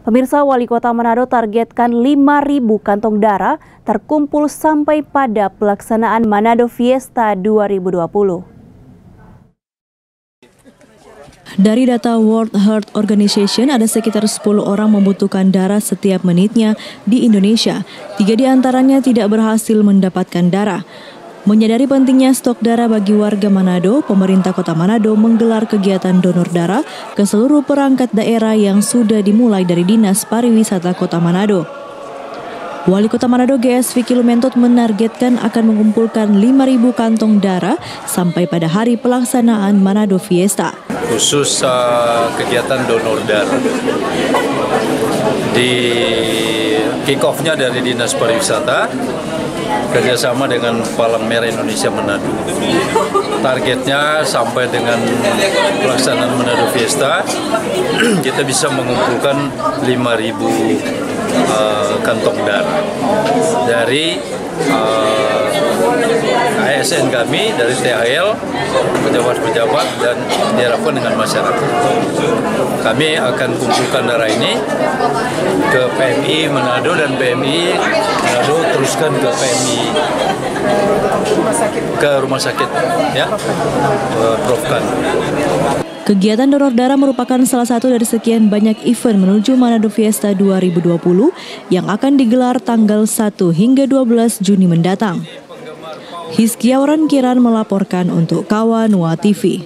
Pemirsa, Wali Kota Manado targetkan 5.000 kantong darah terkumpul sampai pada pelaksanaan Manado Fiesta 2020. Dari data World Heart Organization, ada sekitar 10 orang membutuhkan darah setiap menitnya di Indonesia. 3 diantaranya tidak berhasil mendapatkan darah. Menyadari pentingnya stok darah bagi warga Manado, pemerintah Kota Manado menggelar kegiatan donor darah ke seluruh perangkat daerah yang sudah dimulai dari Dinas Pariwisata Kota Manado. Wali Kota Manado GS Vicky Lumentot menargetkan akan mengumpulkan 5.000 kantong darah sampai pada hari pelaksanaan Manado Fiesta. Khusus kegiatan donor darah di kick-off-nya dari Dinas Pariwisata kerjasama dengan Palang Merah Indonesia Manado. Targetnya sampai dengan pelaksanaan Manado Fiesta kita bisa mengumpulkan 5.000 kantong darah dari ASN kami, dari THL, pejabat-pejabat, dan diharapkan dengan masyarakat. Kami akan kumpulkan darah ini ke PMI Manado dan PMI Manado teruskan ke PMI ke rumah sakit ya, Prof. Kan. Kegiatan donor darah merupakan salah satu dari sekian banyak event menuju Manado Fiesta 2020 yang akan digelar tanggal 1 hingga 12 Juni mendatang. Hizkia Waran Kiran melaporkan untuk Kawanua TV.